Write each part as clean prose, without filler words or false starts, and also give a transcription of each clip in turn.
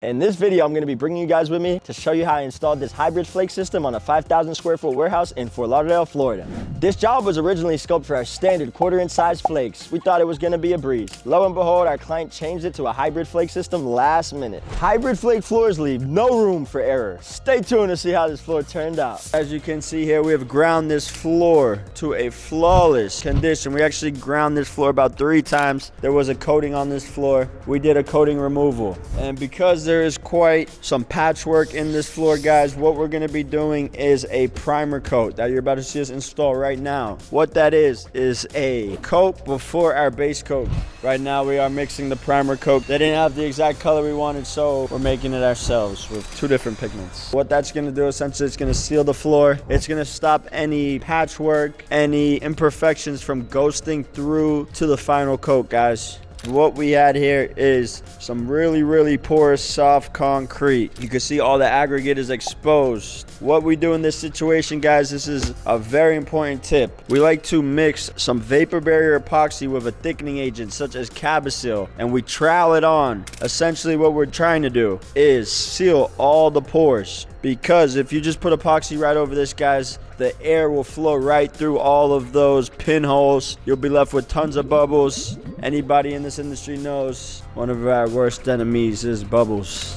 In this video, I'm gonna be bringing you guys with me to show you how I installed this hybrid flake system on a 5,000 square foot warehouse in Fort Lauderdale, Florida. This job was originally scoped for our standard 1/4-inch size flakes. We thought it was gonna be a breeze. Lo and behold, our client changed it to a hybrid flake system last minute. Hybrid flake floors leave no room for error. Stay tuned to see how this floor turned out. As you can see here, we have ground this floor to a flawless condition. We actually ground this floor about 3 times. There was a coating on this floor. We did a coating removal. And because there is quite some patchwork in this floor, guys, what we're going to be doing is a primer coat that you're about to see us install right now. What that is a coat before our base coat. Right now we are mixing the primer coat. They didn't have the exact color we wanted, so we're making it ourselves with 2 different pigments. What that's going to do, essentially, it's going to seal the floor. It's going to stop any patchwork, any imperfections from ghosting through to the final coat, guys. What we had here is some really porous soft concrete. You can see all the aggregate is exposed. What we do in this situation, guys, this is a very important tip. We like to mix some vapor barrier epoxy with a thickening agent such as Cabasil, and we trowel it on. Essentially what we're trying to do is seal all the pores, because if you just put epoxy right over this, guys, the air will flow right through all of those pinholes. You'll be left with tons of bubbles. Anybody in this industry knows one of our worst enemies is bubbles.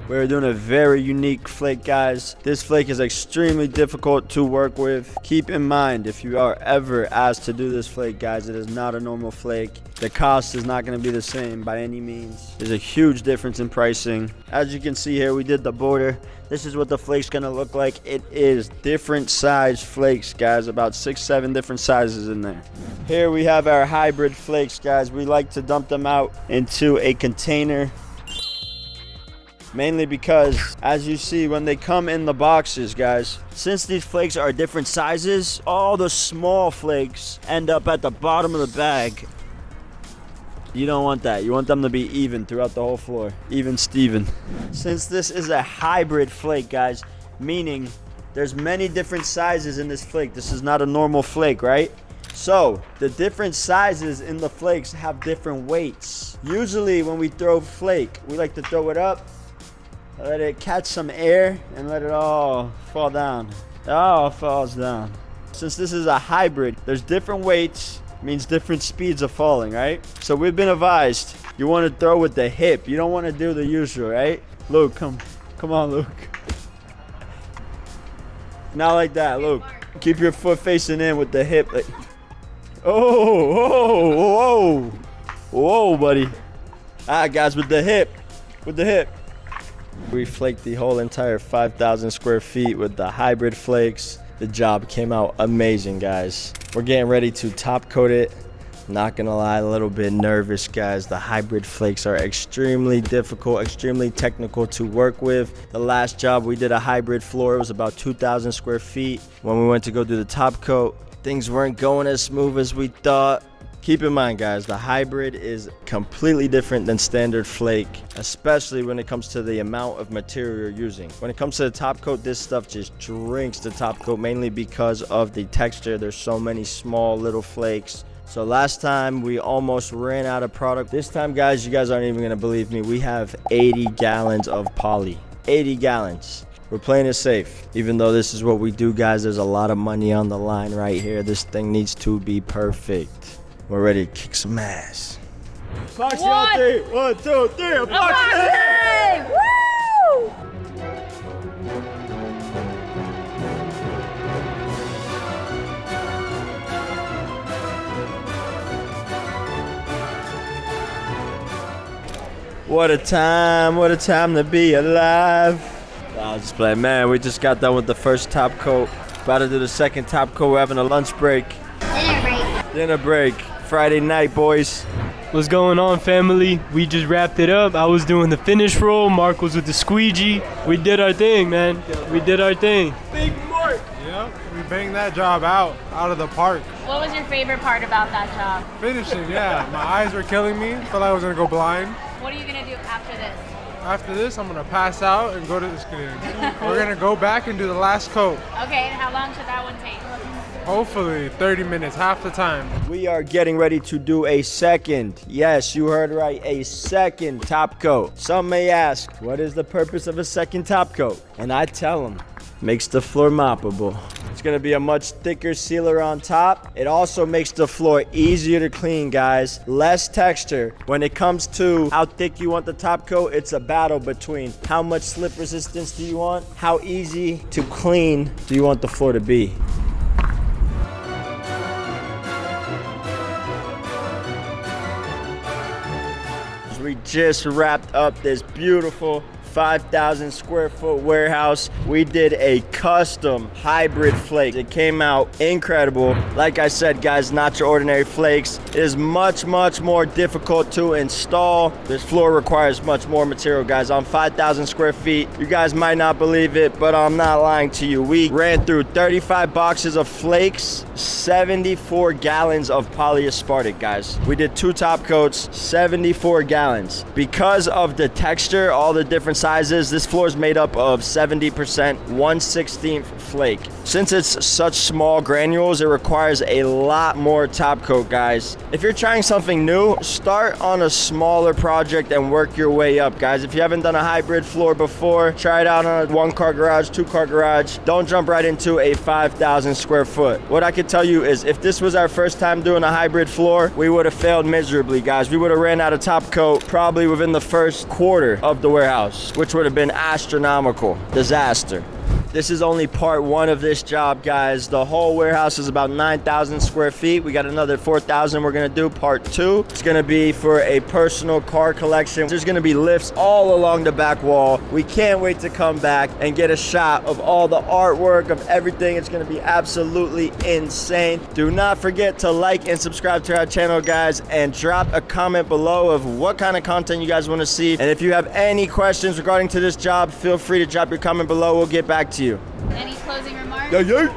We're doing a very unique flake, guys. This flake is extremely difficult to work with. Keep in mind, if you are ever asked to do this flake, guys, it is not a normal flake. The cost is not going to be the same by any means. There's a huge difference in pricing. As you can see here, we did the border. This is what the flake's going to look like. It is different size flakes, guys, about 6-7 different sizes in there. Here we have our hybrid flakes, guys. We like to dump them out into a container, mainly because, as you see, when they come in the boxes, guys, since these flakes are different sizes, all the small flakes end up at the bottom of the bag. You don't want that. You want them to be even throughout the whole floor. Even Steven. Since this is a hybrid flake, guys, meaning there's many different sizes in this flake. This is not a normal flake, right? So the different sizes in the flakes have different weights. Usually when we throw flake, we like to throw it up, let it catch some air, and let it all fall down. It all falls down. Since this is a hybrid, there's different weights, means different speeds of falling, right? So we've been advised, you want to throw with the hip. You don't want to do the usual, right? Luke, come on, Luke. Not like that, Luke. Keep your foot facing in with the hip. Like, whoa, buddy. Guys, with the hip. We flaked the whole entire 5,000 square feet with the hybrid flakes. The job came out amazing, guys. We're getting ready to top coat it. Not gonna lie, a little bit nervous, guys. The hybrid flakes are extremely difficult, extremely technical to work with. The last job we did a hybrid floor. It was about 2,000 square feet. When we went to go do the top coat, things weren't going as smooth as we thought. Keep in mind, guys, the hybrid is completely different than standard flake, especially when it comes to the amount of material you're using. When it comes to the top coat, this stuff just drinks the top coat, mainly because of the texture. There's so many small little flakes. So last time we almost ran out of product. This time, guys, you guys aren't even gonna believe me. We have 80 gallons of poly. 80 gallons. We're playing it safe. Even though this is what we do, guys, there's a lot of money on the line right here. This thing needs to be perfect. We're ready to kick some ass. Epoxy on 3. 1, 2, 3. Epoxy! Woo! What a time to be alive. I was just playing, man. We just got done with the first top coat. About to do the second top coat. We're having a lunch break. Dinner break. Friday night, boys. What's going on, family? We just wrapped it up. I was doing the finish roll. Mark was with the squeegee. We did our thing, man. We did our thing. Big Mark. Yep, we banged that job out of the park. What was your favorite part about that job? Finishing, yeah. My eyes were killing me. Felt like I was gonna go blind. What are you gonna do after this? After this, I'm gonna pass out and go to the screen. We're gonna go back and do the last coat. Okay, and how long should that one take? Hopefully 30 minutes, half the time. We are getting ready to do a second, yes, you heard right, a second top coat. Some may ask, what is the purpose of a second top coat? And I tell them, makes the floor moppable. It's gonna be a much thicker sealer on top. It also makes the floor easier to clean, guys. Less texture. When it comes to how thick you want the top coat, it's a battle between how much slip resistance do you want, how easy to clean do you want the floor to be. We just wrapped up this beautiful 5,000 square foot warehouse. We did a custom hybrid flake. It came out incredible. Like I said, guys, not your ordinary flakes. It is much more difficult to install. This floor requires much more material, guys. On 5,000 square feet, you guys might not believe it, but I'm not lying to you. We ran through 35 boxes of flakes, 74 gallons of Polyaspartic, guys. We did 2 top coats, 74 gallons. Because of the texture, all the different sizes, this floor is made up of 70% 1/16 flake. Since it's such small granules, it requires a lot more top coat, guys. If you're trying something new, start on a smaller project and work your way up, guys. If you haven't done a hybrid floor before, try it out on a 1-car garage, 2-car garage. Don't jump right into a 5,000 square foot. What I could tell you is if this was our first time doing a hybrid floor, we would have failed miserably, guys. We would have ran out of top coat probably within the first quarter of the warehouse, which would have been astronomical. Disaster. This is only part 1 of this job, guys. The whole warehouse is about 9,000 square feet. We got another 4,000 we're gonna do part 2. It's gonna be for a personal car collection. There's gonna be lifts all along the back wall. We can't wait to come back and get a shot of all the artwork, of everything. It's gonna be absolutely insane. Do not forget to like and subscribe to our channel, guys, and drop a comment below of what kind of content you guys wanna see. And if you have any questions regarding to this job, feel free to drop your comment below. We'll get back to you. Any closing remarks? Yeah.